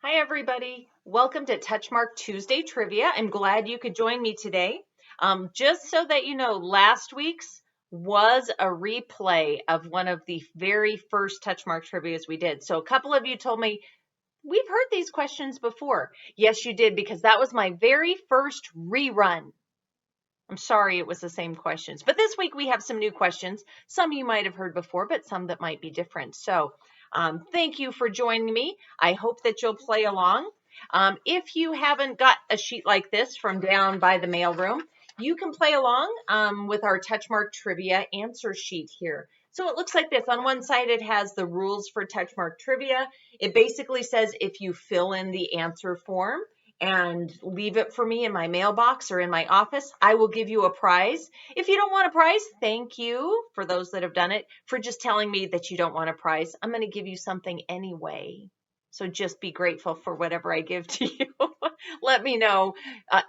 Hi, everybody. Welcome to Touchmark Tuesday Trivia. I'm glad you could join me today. Just so that you know, last week's was a replay of one of the very first Touchmark Trivias we did. So a couple of you told me, we've heard these questions before. Yes, you did, because that was my very first rerun. I'm sorry it was the same questions, but this week we have some new questions. Some you might have heard before, but some that might be different. So thank you for joining me. I hope that you'll play along. If you haven't got a sheet like this from down by the mailroom, you can play along with our Touchmark Trivia answer sheet here. So it looks like this. On one side, it has the rules for Touchmark Trivia. It basically says if you fill in the answer form and leave it for me in my mailbox or in my office, I will give you a prize. If you don't want a prize, thank you for those that have done it for just telling me that you don't want a prize. I'm going to give you something anyway. So just be grateful for whatever I give to you. Let me know.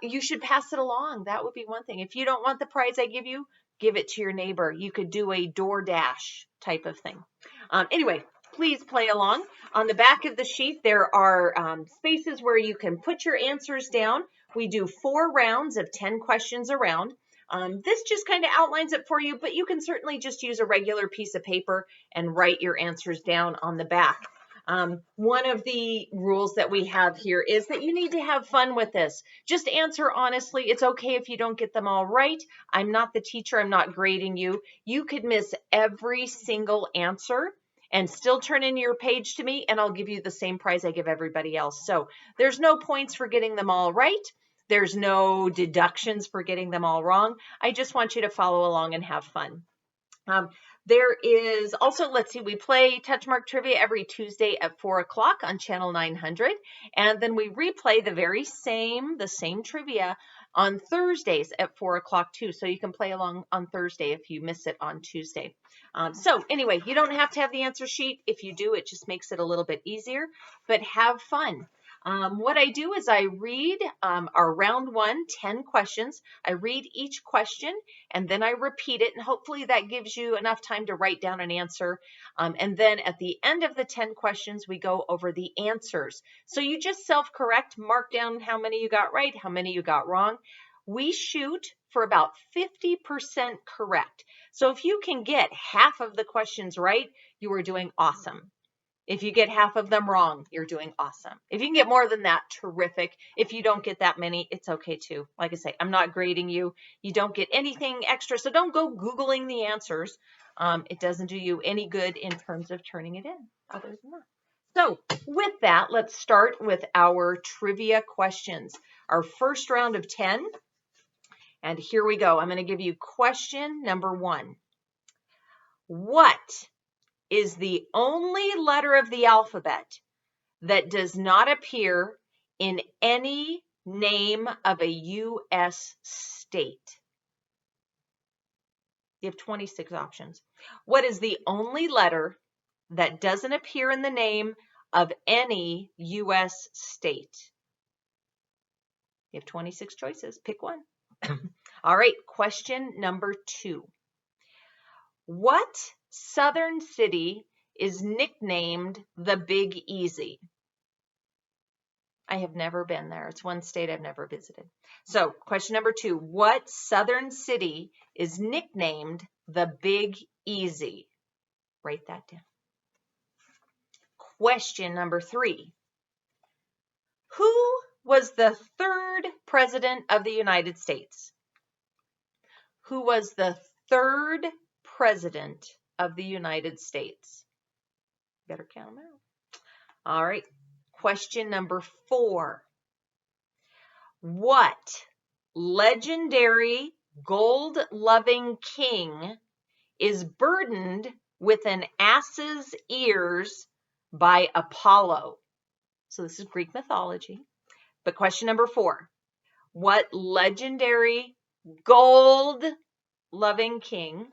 You should pass it along. That would be one thing. If you don't want the prize I give you, give it to your neighbor. You could do a DoorDash type of thing. Anyway, please play along. On the back of the sheet, there are spaces where you can put your answers down. We do 4 rounds of 10 questions around. This just kind of outlines it for you, but you can certainly just use a regular piece of paper and write your answers down on the back. One of the rules that we have here is that you need to have fun with this. Just answer honestly. It's okay if you don't get them all right. I'm not the teacher. I'm not grading you. You could miss every single answer and still turn in your page to me, and I'll give you the same prize I give everybody else. So there's no points for getting them all right. There's no deductions for getting them all wrong. I just want you to follow along and have fun. There is also, let's see, we play Touchmark Trivia every Tuesday at 4 o'clock on channel 900. And then we replay the same trivia on Thursdays at 4 o'clock too. So you can play along on Thursday if you miss it on Tuesday. So anyway, you don't have to have the answer sheet. If you do, it just makes it a little bit easier, but have fun. What I do is I read our round 1, 10 questions. I read each question and then I repeat it, and hopefully that gives you enough time to write down an answer. And then at the end of the 10 questions, we go over the answers. So you just self-correct, mark down how many you got right, how many you got wrong. We shoot for about 50% correct. So if you can get half of the questions right, you are doing awesome. If you get half of them wrong, you're doing awesome. If you can get more than that, terrific. If you don't get that many, it's okay too. Like I say, I'm not grading you. You don't get anything extra, so don't go Googling the answers. It doesn't do you any good in terms of turning it in, other than that. So with that, let's start with our trivia questions. Our first round of 10. And here we go. I'm going to give you question number 1. What is the only letter of the alphabet that does not appear in any name of a U.S. state? You have 26 options. What is the only letter that doesn't appear in the name of any U.S. state? You have 26 choices. Pick one. All right, question number 2. What southern city is nicknamed the Big Easy? I have never been there. It's one state I've never visited. So question number 2, what southern city is nicknamed the Big Easy? Write that down. Question number 3, who was the 3rd president of the United States? Who was the 3rd president of the United States? Better count them out. All right. Question number 4. What legendary gold-loving king is burdened with an ass's ears by Apollo? So this is Greek mythology. But question number 4. What legendary gold-loving king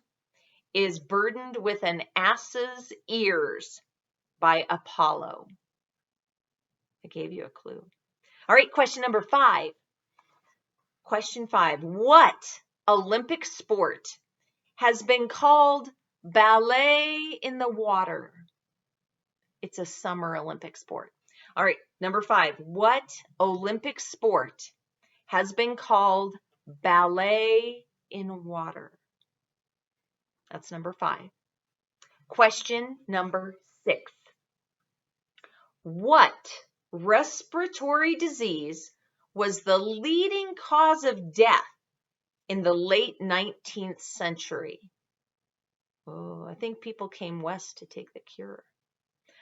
is burdened with an ass's ears by Apollo? I gave you a clue. All right, question number 5. Question 5. What Olympic sport has been called ballet in the water? It's a summer Olympic sport. All right, number 5. What Olympic sport has been called ballet in water? That's number 5. Question number 6. What respiratory disease was the leading cause of death in the late 19th century? Oh, I think people came west to take the cure.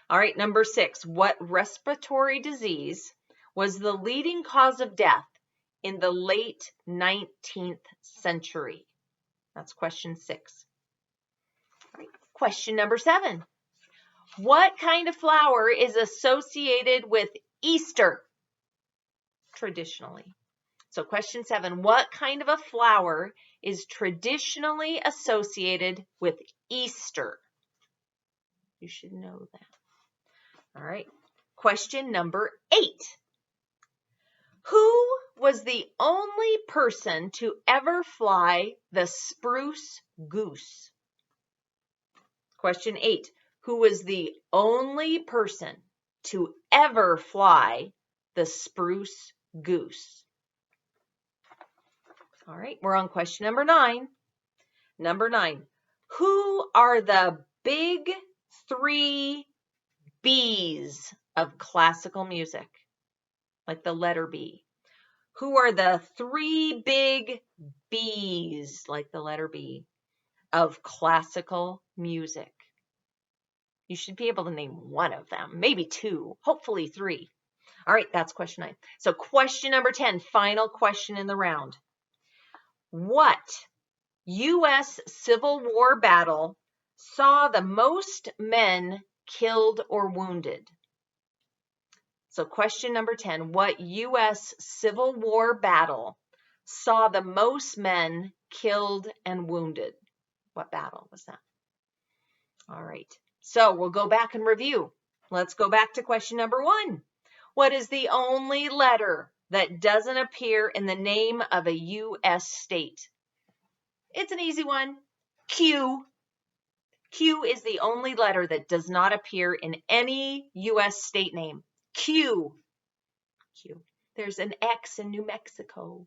All right, number 6. What respiratory disease was the leading cause of death in the late 19th century? That's question 6. All right, question number 7. What kind of flower is associated with Easter traditionally? So question 7, what kind of a flower is traditionally associated with Easter? You should know that. All right. Question number 8. Who was the only person to ever fly the spruce goose? Question 8. Who was the only person to ever fly the spruce goose? All right, we're on question number 9. Number 9. Who are the big 3 B's of classical music? Like the letter B. Who are the 3 big B's, like the letter B, of classical music? You should be able to name one of them, maybe 2, hopefully 3. All right, that's question 9. So question number 10, final question in the round. What U.S. Civil War battle saw the most men killed or wounded? So question number 10, what U.S. Civil War battle saw the most men killed and wounded? What battle was that? All right, so we'll go back and review. Let's go back to question number 1. What is the only letter that doesn't appear in the name of a U.S. state? It's an easy one. Q. Q is the only letter that does not appear in any U.S. state name. Q. Q. There's an X in New Mexico.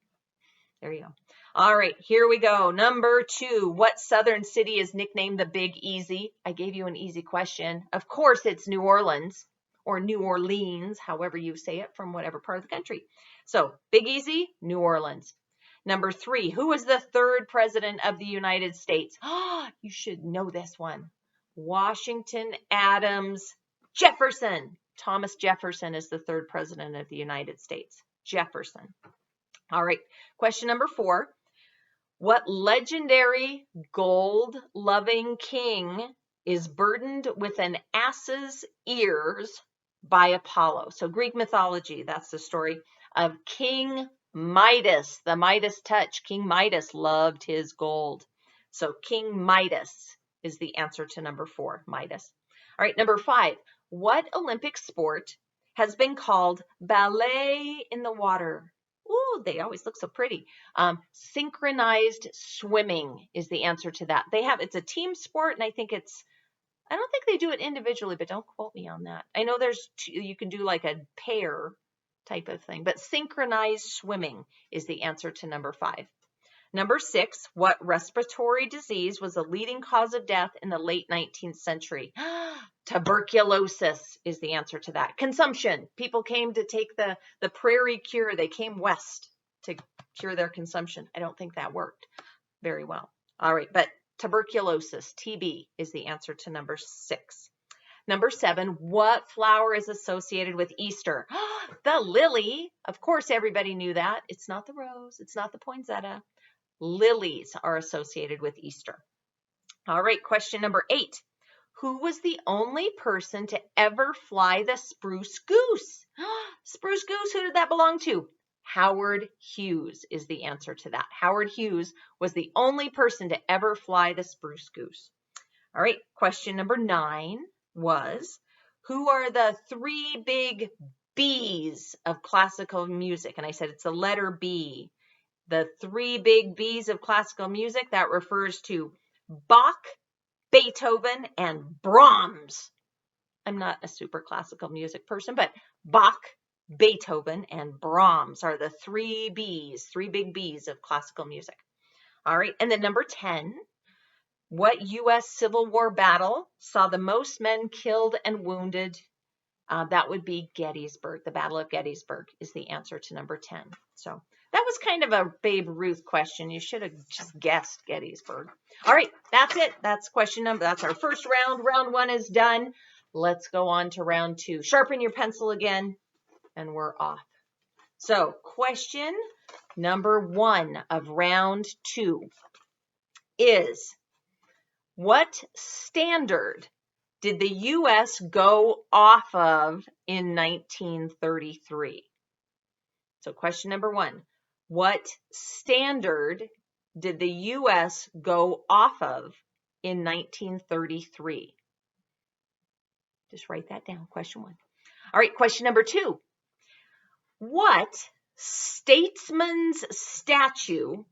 There you go. All right, here we go. Number 2. What southern city is nicknamed the Big Easy? I gave you an easy question. Of course, it's New Orleans or New Orleans, however you say it, from whatever part of the country. So, Big Easy, New Orleans. Number 3. Who was the 3rd president of the United States? You should know this one. Washington Adams Jefferson. Thomas Jefferson is the 3rd president of the United States. Jefferson. All right, question number 4. What legendary gold-loving king is burdened with an ass's ears by Apollo? So Greek mythology, that's the story of King Midas, the Midas touch. King Midas loved his gold. So King Midas is the answer to number 4, Midas. All right, number 5. What Olympic sport has been called ballet in the water? Ooh, they always look so pretty. Synchronized swimming is the answer to that. It's a team sport, and I don't think they do it individually, but don't quote me on that. I know you can do like a pair type of thing, but synchronized swimming is the answer to number 5. Number 6, what respiratory disease was the leading cause of death in the late 19th century? Tuberculosis is the answer to that. Consumption. People came to take the prairie cure. They came west to cure their consumption. I don't think that worked very well. All right, but tuberculosis, TB, is the answer to number 6. Number 7, what flower is associated with Easter? The lily. Of course, everybody knew that. It's not the rose. It's not the poinsettia. Lilies are associated with Easter. All right, question number 8. Who was the only person to ever fly the spruce goose? Spruce goose, who did that belong to? Howard Hughes is the answer to that. Howard Hughes was the only person to ever fly the spruce goose. All right, question number 9 was, who are the 3 big B's of classical music? And I said it's the letter B. The 3 big B's of classical music, that refers to Bach, Beethoven, and Brahms. I'm not a super classical music person, but Bach, Beethoven, and Brahms are the three B's, three big B's of classical music. All right, and then number 10, what U.S. Civil War battle saw the most men killed and wounded? That would be Gettysburg. The Battle of Gettysburg is the answer to number 10. So that was kind of a Babe Ruth question. You should have just guessed Gettysburg. All right, that's it. That's that's our first round. Round 1 is done. Let's go on to round 2. Sharpen your pencil again, and we're off. So question number 1 of round 2 is, what standard did the U.S. go off of in 1933? So question number 1, what standard did the U.S. go off of in 1933? Just write that down, question 1. All right, question number 2, what statesman's statue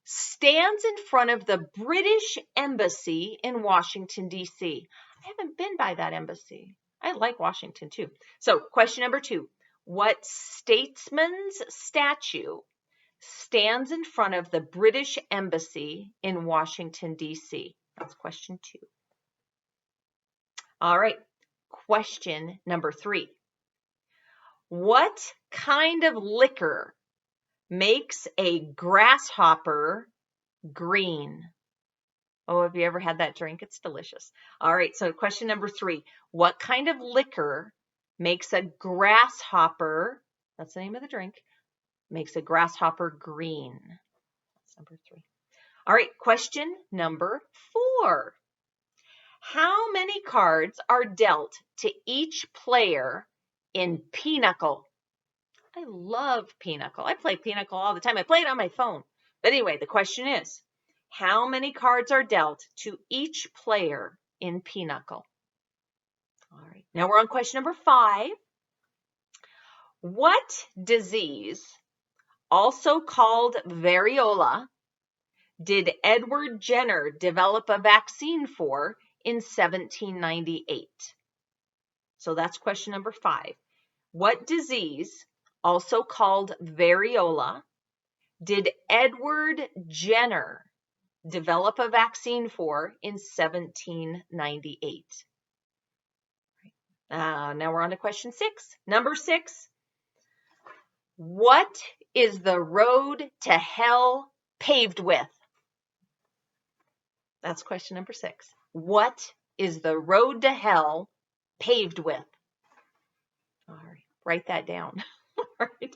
stands in front of the British Embassy in Washington, D.C.? I haven't been by that embassy. I like Washington too. So question number 2, what statesman's statue stands in front of the British Embassy in Washington, D.C.? That's question 2. All right, question number 3. What kind of liquor makes a grasshopper green? Oh, have you ever had that drink? It's delicious. All right, so question number 3. What kind of liquor makes a grasshopper, that's the name of the drink, makes a grasshopper green? That's number 3. All right, question number 4. How many cards are dealt to each player in Pinochle? I love Pinochle. I play Pinochle all the time. I play it on my phone. But anyway, the question is, how many cards are dealt to each player in Pinochle? All right, now we're on question number 5. What disease, also called variola, did Edward Jenner develop a vaccine for in 1798? So that's question number 5. What disease, also called variola, did Edward Jenner develop a vaccine for in 1798? Now we're on to question 6. Number 6. What is the road to hell paved with? That's question number 6. What is the road to hell paved with? All right, write that down. All right.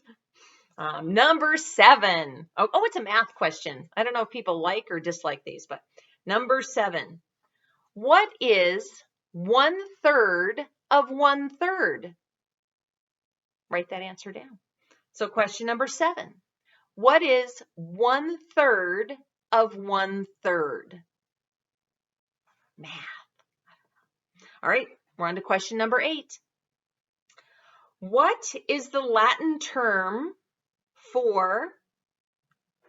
Number 7. Oh, it's a math question. I don't know if people like or dislike these, but number 7. What is 1/3 of 1/3? Write that answer down. So question number 7. What is 1/3 of 1/3? Math. All right, we're on to question number 8. What is the Latin term for,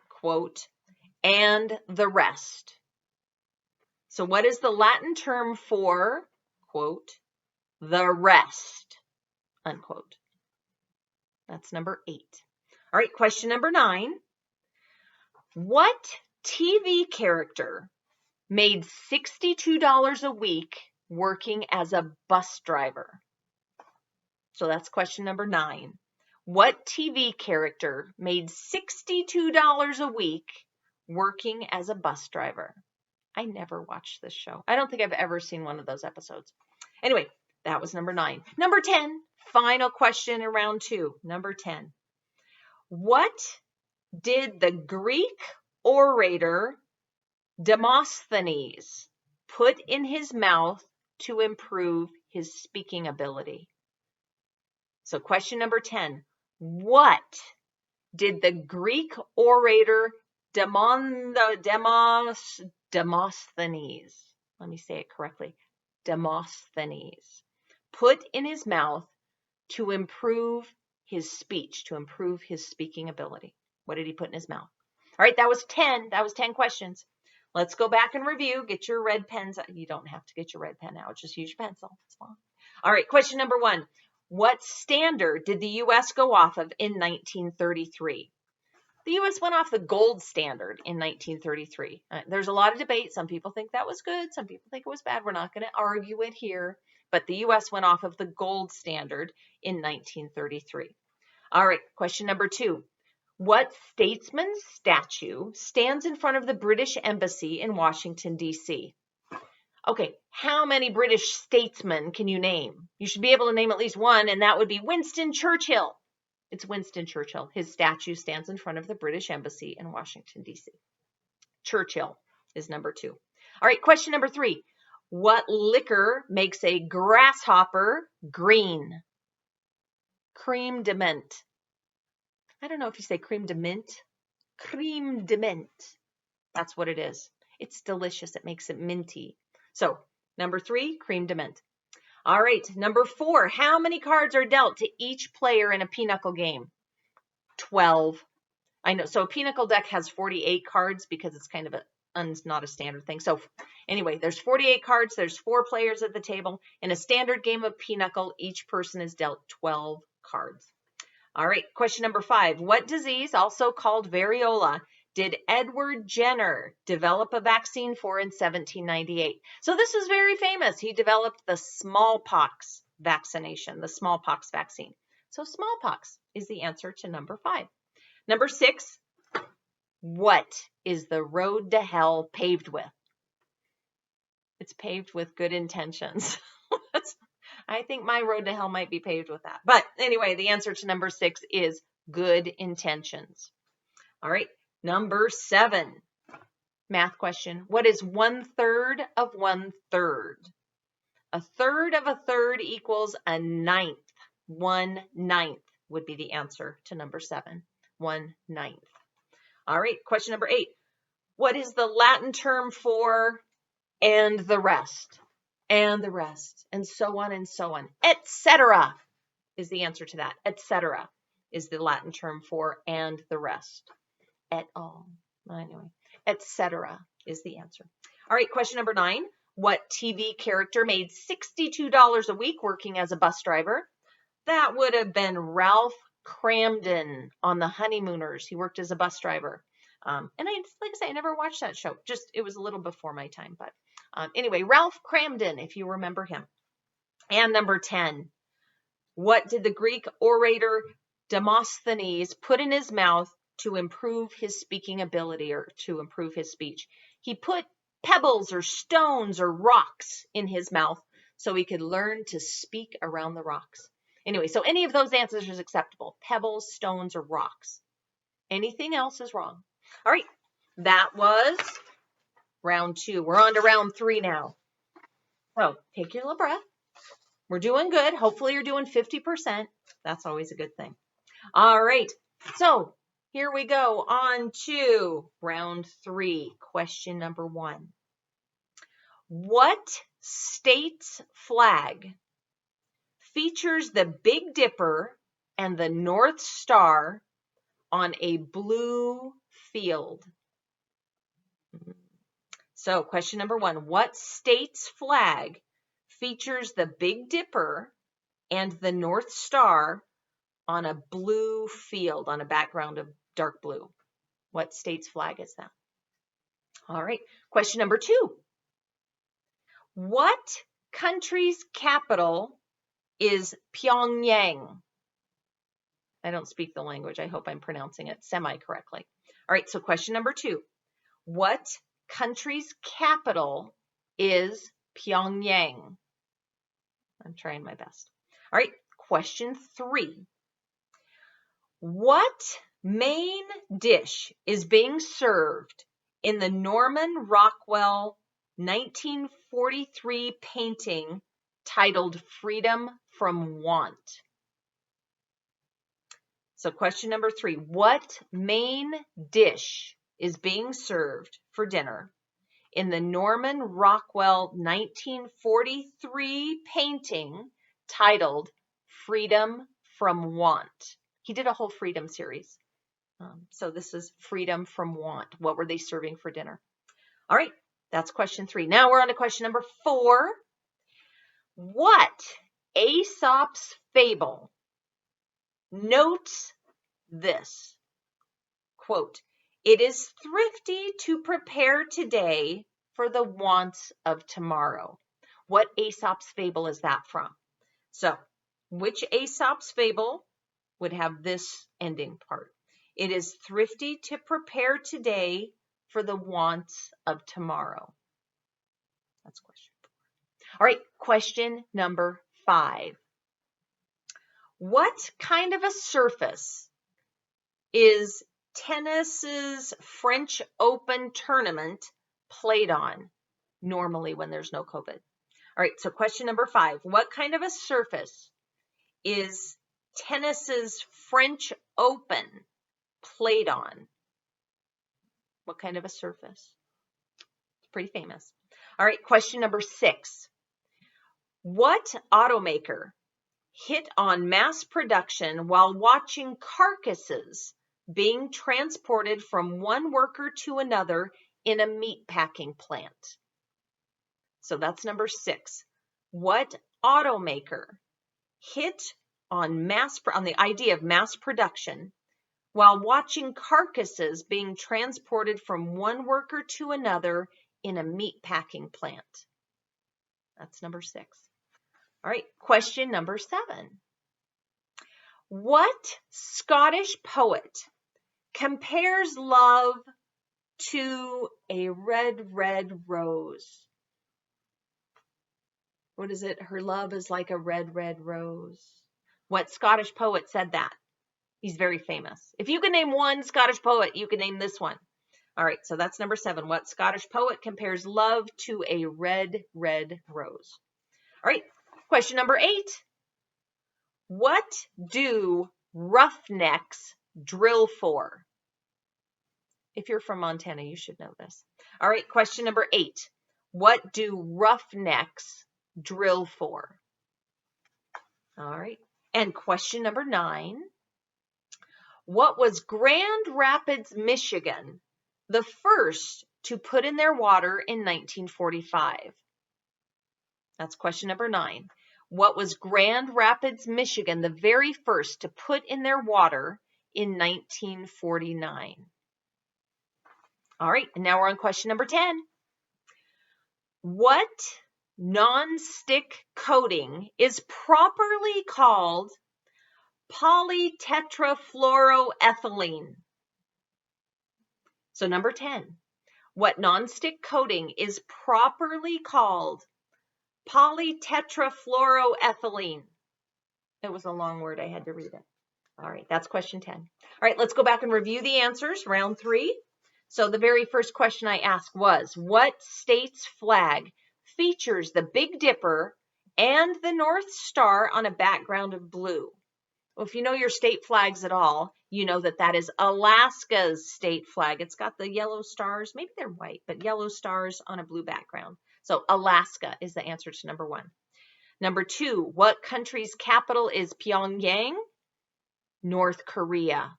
quote, and the rest? So what is the Latin term for, quote, the rest, unquote? That's number 8. All right, question number 9. What TV character made $62 a week working as a bus driver? So that's question number 9. What TV character made $62 a week working as a bus driver? I never watched this show. I don't think I've ever seen one of those episodes. Anyway, that was number 9. Number 10, final question in round 2. Number 10. What did the Greek orator Demosthenes put in his mouth to improve his speaking ability? So question number 10. What did the Greek orator Demosthenes, let me say it correctly, Demosthenes, put in his mouth to improve his speech, to improve his speaking ability? What did he put in his mouth? All right, that was 10. That was 10 questions. Let's go back and review. Get your red pens. You don't have to get your red pen out. Just use your pencil. It's fine. All right, question number 1. What standard did the U.S. go off of in 1933? The U.S. went off the gold standard in 1933. There's a lot of debate. Some people think that was good. Some people think it was bad. We're not going to argue it here. But the U.S. went off of the gold standard in 1933. All right, question number 2. What statesman's statue stands in front of the British Embassy in Washington, D.C.? Okay, how many British statesmen can you name? You should be able to name at least one, and that would be Winston Churchill. It's Winston Churchill. His statue stands in front of the British Embassy in Washington, D.C. Churchill is number 2. All right, question number 3. What liquor makes a grasshopper green? Creme de menthe. I don't know if you say creme de menthe. Creme de menthe. That's what it is. It's delicious. It makes it minty. So, number 3, creme de menthe. All right, number 4, how many cards are dealt to each player in a pinochle game? 12. I know, so a pinochle deck has 48 cards because it's kind of not a standard thing. So anyway, there's 48 cards, there's 4 players at the table. In a standard game of pinochle, each person is dealt 12 cards. All right, question number 5. What disease, also called variola, did Edward Jenner develop a vaccine for in 1798? So this is very famous. He developed the smallpox vaccination, the smallpox vaccine. So smallpox is the answer to number 5. Number 6, what is the road to hell paved with? It's paved with good intentions. I think my road to hell might be paved with that. But anyway, the answer to number 6 is good intentions. All right. Number 7, math question. What is 1/3 of 1/3? A third of a third equals a ninth. 1/9 would be the answer to number 7. 1/9. All right, question number 8. What is the Latin term for and the rest? And the rest, and so on and so on. Etc. is the answer to that. Etc. is the Latin term for and the rest. Et al. Anyway, etc. is the answer. All right, question number 9. What TV character made $62 a week working as a bus driver? That would have been Ralph Cramden on The Honeymooners. He worked as a bus driver. And like I say, I never watched that show. Just, it was a little before my time. But anyway, Ralph Cramden, if you remember him. And number 10. What did the Greek orator Demosthenes put in his mouth to improve his speaking ability or to improve his speech? He put pebbles or stones or rocks in his mouth so he could learn to speak around the rocks. Anyway, so any of those answers is acceptable. Pebbles, stones, or rocks. Anything else is wrong. All right, that was round 2. We're on to round 3 now. So take your little breath. We're doing good. Hopefully you're doing 50%. That's always a good thing. All right, so here we go on to round 3, question number 1. What state's flag features the Big Dipper and the North Star on a blue field? So question number 1, what state's flag features the Big Dipper and the North Star on a blue field, on a background of dark blue? What state's flag is that? All right, question number 2. What country's capital is Pyongyang? I don't speak the language. I hope I'm pronouncing it semi-correctly. All right, so question number 2. What country's capital is Pyongyang? I'm trying my best. All right, question 3. What main dish is being served in the Norman Rockwell 1943 painting titled Freedom from Want? So question number 3, what main dish is being served for dinner in the Norman Rockwell 1943 painting titled Freedom from Want? He did a whole freedom series. So this is Freedom from Want. What were they serving for dinner? All right, that's question 3. Now we're on to question number 4. What Aesop's fable notes this, quote, "It is thrifty to prepare today for the wants of tomorrow." What Aesop's fable is that from? So, which Aesop's fable would have this ending part? It is thrifty to prepare today for the wants of tomorrow. That's question 4. All right, question number 5. What kind of a surface is tennis's French Open tournament played on normally when there's no COVID? All right, so question number 5. What kind of a surface is tennis's French Open played on? What kind of a surface? It's pretty famous. All right, question number 6. What automaker hit on mass production while watching carcasses being transported from one worker to another in a meat packing plant? So that's number 6. What automaker hit on the idea of mass production while watching carcasses being transported from one worker to another in a meat packing plant? That's number 6. All right, question number 7. What Scottish poet compares love to a red, red rose? What is it? Her love is like a red, red rose. What Scottish poet said that? He's very famous. If you can name one Scottish poet, you can name this one. All right, so that's number 7. What Scottish poet compares love to a red, red rose? All right, question number 8. What do roughnecks drill for? If you're from Montana, you should know this. All right, question number 8. What do roughnecks drill for? All right, and question number 9. What was Grand Rapids, Michigan, the first to put in their water in 1945? That's question number 9. What was Grand Rapids, Michigan, the very first to put in their water in 1949? All right, and now we're on question number 10. What nonstick coating is properly called polytetrafluoroethylene? So number 10, what nonstick coating is properly called polytetrafluoroethylene? It was a long word. I had to read it. All right, that's question 10. All right, let's go back and review the answers, round 3. So the very first question I asked was, what state's flag features the Big Dipper and the North Star on a background of blue? Well, if you know your state flags at all, you know that that is Alaska's state flag. It's got the yellow stars. Maybe they're white, but yellow stars on a blue background. So Alaska is the answer to number 1. Number 2, what country's capital is Pyongyang? North Korea.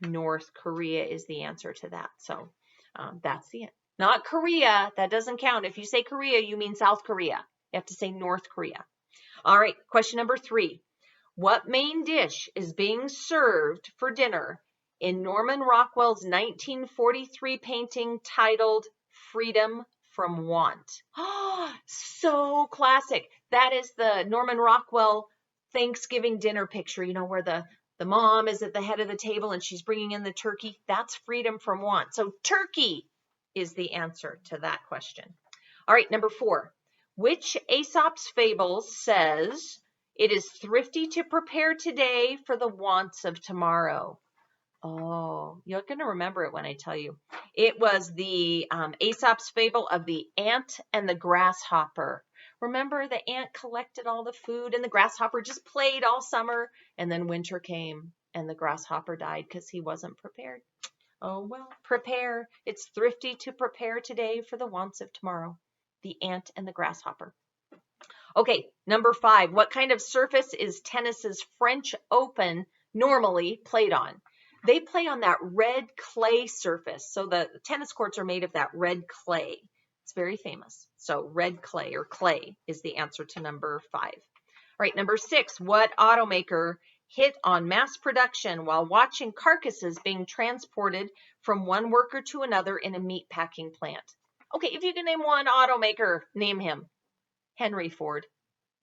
North Korea is the answer to that. So that's the not Korea. That doesn't count. If you say Korea, you mean South Korea. You have to say North Korea. All right, question number 3. What main dish is being served for dinner in Norman Rockwell's 1943 painting titled Freedom from Want? Oh, so classic. That is the Norman Rockwell Thanksgiving dinner picture, you know, where the mom is at the head of the table and she's bringing in the turkey. That's Freedom from Want. So turkey is the answer to that question. All right, number 4. Which Aesop's fable says it is thrifty to prepare today for the wants of tomorrow? Oh, you're going to remember it when I tell you. It was the Aesop's fable of the ant and the grasshopper. Remember, the ant collected all the food and the grasshopper just played all summer, and then winter came and the grasshopper died because he wasn't prepared. Oh, well, prepare. It's thrifty to prepare today for the wants of tomorrow. The ant and the grasshopper. Okay, number 5. What kind of surface is tennis's French Open normally played on? They play on that red clay surface. So the tennis courts are made of that red clay. It's very famous. So red clay or clay is the answer to number 5. right, number 6, what automaker hit on mass production while watching carcasses being transported from one worker to another in a meat packing plant? Okay, if you can name one automaker, name him. Henry Ford.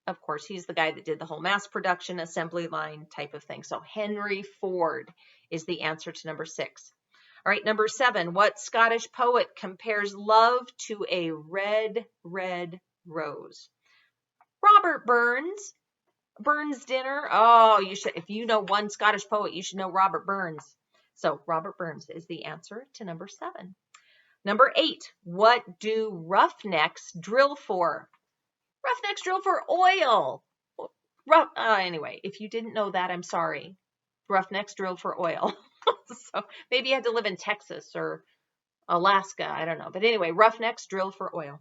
Of course, he's the guy that did the whole mass production assembly line type of thing. So Henry Ford is the answer to number 6. All right, number 7, what Scottish poet compares love to a red, red rose? Robert Burns. Burns dinner. Oh, you should, if you know one Scottish poet, you should know Robert Burns. So Robert Burns is the answer to number 7. Number 8, what do roughnecks drill for? Roughnecks drill for oil. Anyway, if you didn't know that, I'm sorry. Roughnecks drilled for oil. So maybe you had to live in Texas or Alaska. I don't know. But anyway, roughnecks drilled for oil.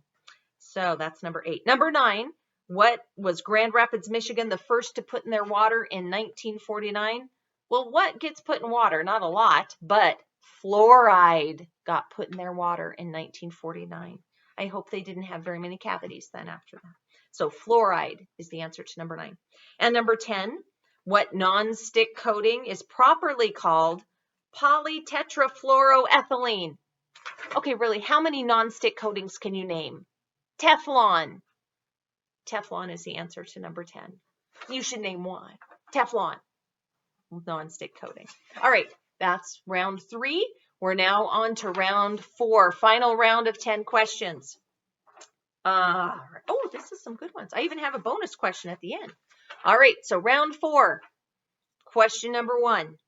So that's number 8. Number 9, what was Grand Rapids, Michigan, the first to put in their water in 1949? Well, what gets put in water? Not a lot, but fluoride got put in their water in 1949. I hope they didn't have very many cavities then after that. So fluoride is the answer to number 9. And number 10, what non-stick coating is properly called polytetrafluoroethylene? Okay, really, how many non-stick coatings can you name? Teflon. Teflon is the answer to number 10. You should name one. Teflon. Non-stick coating. All right, that's round 3. We're now on to round 4, final round of 10 questions. Oh, this is some good ones. I even have a bonus question at the end. All right, so round 4. Question number 1.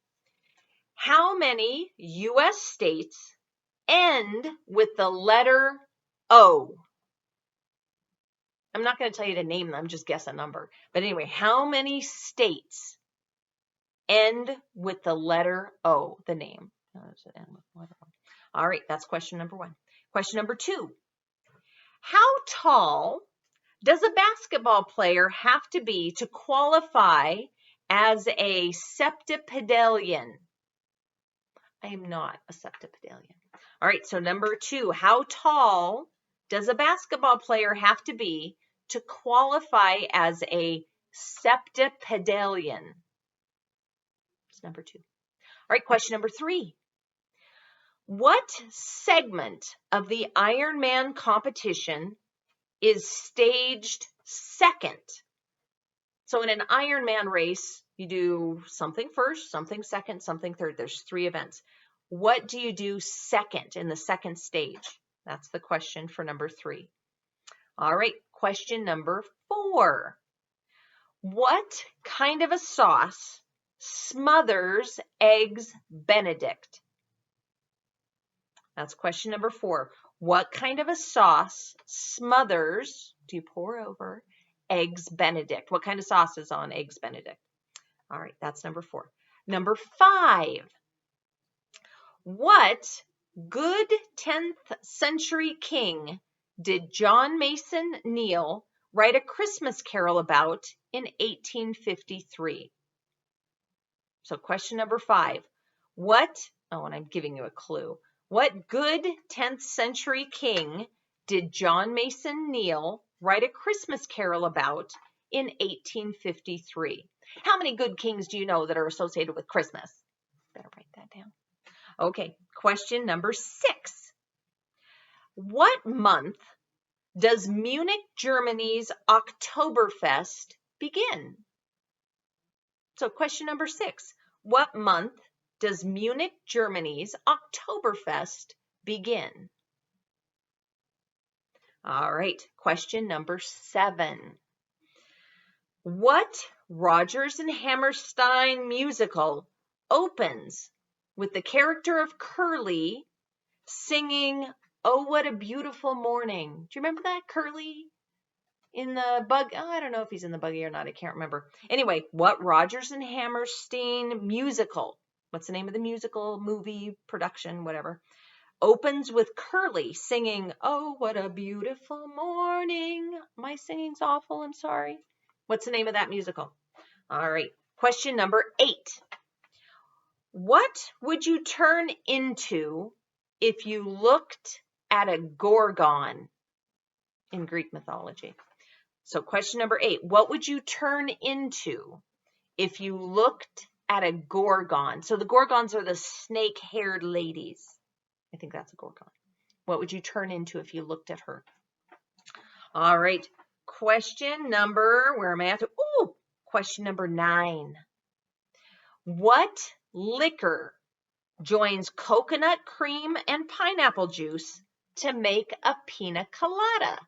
How many U.S. states end with the letter O? I'm not going to tell you to name them, just guess a number. But anyway, how many states end with the letter O, the name? All right, that's question number 1. Question number 2. How tall does a basketball player have to be to qualify as a septipedalian? I am not a septipedalian. All right, so number 2, how tall does a basketball player have to be to qualify as a septipedalian? It's number 2. All right, question number 3. What segment of the Ironman competition is staged second? So in an Ironman race, you do something first, something second, something third. There's 3 events. What do you do second in the second stage? That's the question for number 3. All right, question number 4. What kind of a sauce smothers Eggs Benedict? That's question number 4. What kind of a sauce smothers, do you pour over, Eggs Benedict? What kind of sauce is on Eggs Benedict? All right, that's number 4. Number 5. What good 10th century king did John Mason Neal write A Christmas Carol about in 1853? So question number 5. And I'm giving you a clue. What good 10th century king did John Mason Neal write A Christmas Carol about in 1853? How many good kings do you know that are associated with Christmas? Better write that down. Okay, question number 6. What month does Munich, Germany's Oktoberfest begin? So question number 6. What month does Munich, Germany's Oktoberfest begin? All right, question number 7. What Rodgers and Hammerstein musical opens with the character of Curly singing "Oh, What a Beautiful Morning"? Do you remember that? Curly in the buggy. Oh, I don't know if he's in the buggy or not. I can't remember. Anyway, what Rodgers and Hammerstein musical, what's the name of the musical, movie, production, whatever, opens with Curly singing "Oh, what a beautiful morning"? My singing's awful. I'm sorry. What's the name of that musical? All right. Question number 8. What would you turn into if you looked at a gorgon in Greek mythology? So question number 8, what would you turn into if you looked at a gorgon? So the gorgons are the snake-haired ladies. I think that's a gorgon. What would you turn into if you looked at her? All right. Question number, where am I at? Ooh, question number 9. What liquor joins coconut cream and pineapple juice to make a pina colada?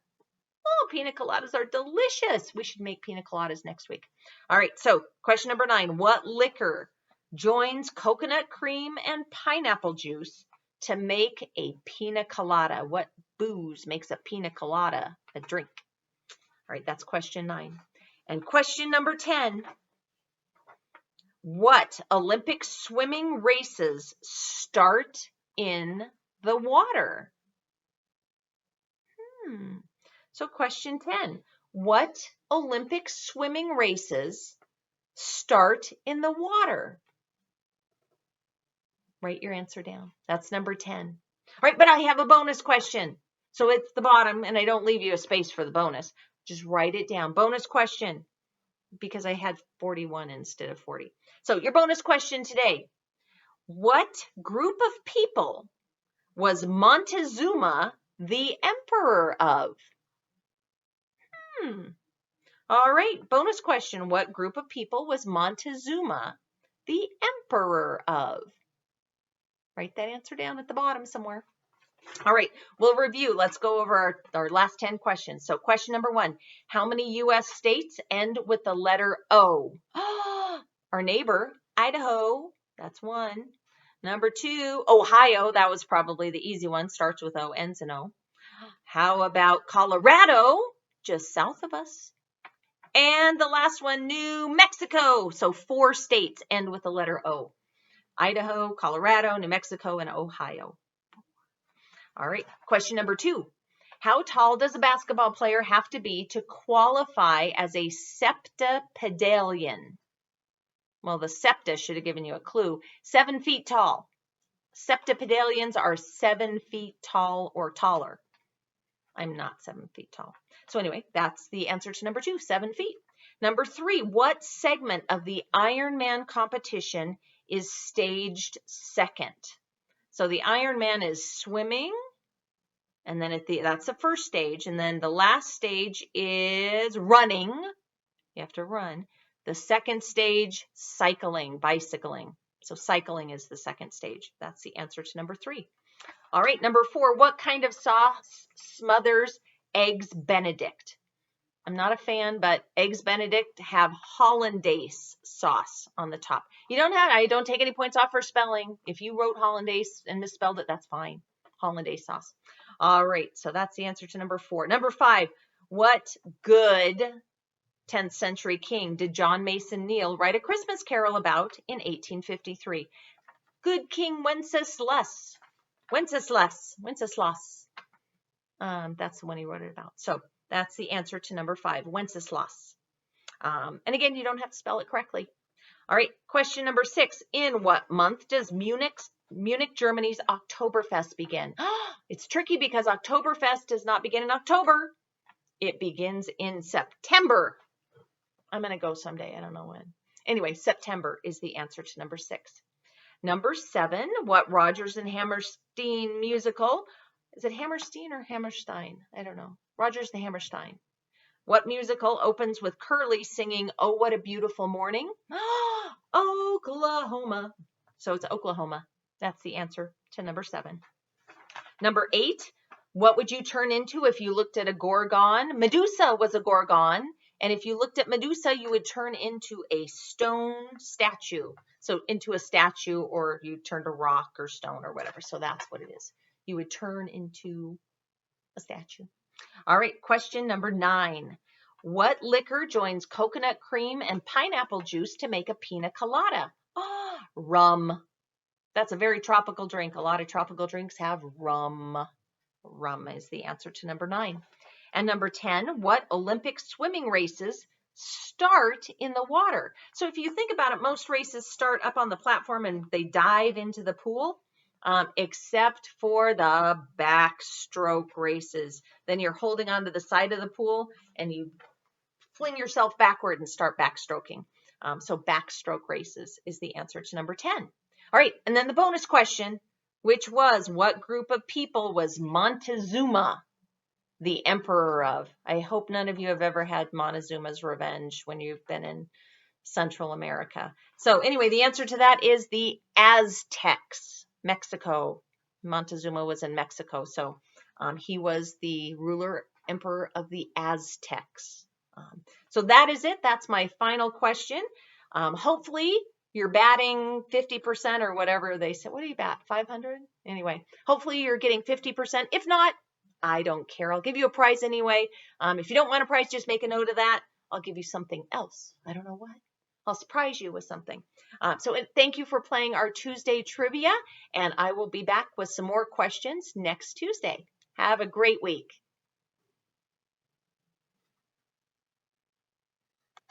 Oh, pina coladas are delicious. We should make pina coladas next week. All right, so question number 9. What liquor joins coconut cream and pineapple juice to make a pina colada? What booze makes a pina colada a drink? All right, that's question 9. And question number 10. What Olympic swimming races start in the water? So question 10, what Olympic swimming races start in the water? Write your answer down. That's number 10. All right, but I have a bonus question. So it's the bottom, and I don't leave you a space for the bonus. Just write it down. Bonus question, because I had 41 instead of 40. So your bonus question today, what group of people was Montezuma the emperor of? All right, bonus question. What group of people was Montezuma the emperor of? Write that answer down at the bottom somewhere. All right, we'll review. Let's go over our last 10 questions. So question number 1, how many U.S. states end with the letter O? Our neighbor, Idaho, that's 1. Number 2, Ohio, that was probably the easy one, starts with O, ends in O. How about Colorado, just south of us? And the last one, New Mexico. So 4 states end with the letter O. Idaho, Colorado, New Mexico, and Ohio. All right, question number 2. How tall does a basketball player have to be to qualify as a septipedalian? Well, the septa should have given you a clue. 7 feet tall. Septipedalians are 7 feet tall or taller. I'm not 7 feet tall. So anyway, that's the answer to number 2, 7 feet. Number 3, what segment of the Ironman competition is staged second? So the Ironman is swimming, and then that's the first stage, and then the last stage is running. You have to run. The second stage, cycling, bicycling. So cycling is the second stage. That's the answer to number 3. All right, number 4, what kind of sauce smothers Eggs Benedict? I'm not a fan, but Eggs Benedict have hollandaise sauce on the top. I don't take any points off for spelling. If you wrote hollandaise and misspelled it, that's fine. Hollandaise sauce. All right, so that's the answer to number 4. Number 5, what good 10th century king did John Mason Neal write A Christmas Carol about in 1853? Good King Wenceslas. Wenceslas. That's the one he wrote it about. So that's the answer to number 5, Wenceslas. And again, you don't have to spell it correctly. All right, question number 6. In what month does Munich, Germany's Oktoberfest begin? It's tricky because Oktoberfest does not begin in October. It begins in September. I'm going to go someday. I don't know when. Anyway, September is the answer to number 6. Number 7, what Rodgers and Hammerstein musical? Is it Hammerstein or Hammerstein? I don't know. Rodgers and Hammerstein. What musical opens with Curly singing, "Oh, what a beautiful morning"? Oklahoma. So it's Oklahoma. That's the answer to number 7. Number 8, what would you turn into if you looked at a gorgon? Medusa was a gorgon. And if you looked at Medusa, you would turn into a stone statue. So into a statue, or you turned a rock or stone or whatever. So that's what it is. You would turn into a statue. All right, question number 9. What liquor joins coconut cream and pineapple juice to make a pina colada? Rum. That's a very tropical drink. A lot of tropical drinks have rum. Rum is the answer to number 9. And number 10, what Olympic swimming races start in the water? So if you think about it, most races start up on the platform and they dive into the pool, except for the backstroke races. Then you're holding onto the side of the pool and you fling yourself backward and start backstroking. So backstroke races is the answer to number 10. All right, and then the bonus question, which was, what group of people was Montezuma the emperor of? I hope none of you have ever had Montezuma's revenge when you've been in Central America. So anyway, the answer to that is the Aztecs, Mexico. Montezuma was in Mexico, so he was the ruler, emperor of the Aztecs. So that is it. That's my final question. Hopefully you're batting 50% or whatever they said. What do you bat? 500? Anyway, hopefully you're getting 50%. If not, I don't care. I'll give you a prize anyway. If you don't want a prize, just make a note of that. I'll give you something else. I don't know what. I'll surprise you with something. So thank you for playing our Tuesday trivia, and I will be back with some more questions next Tuesday. Have a great week.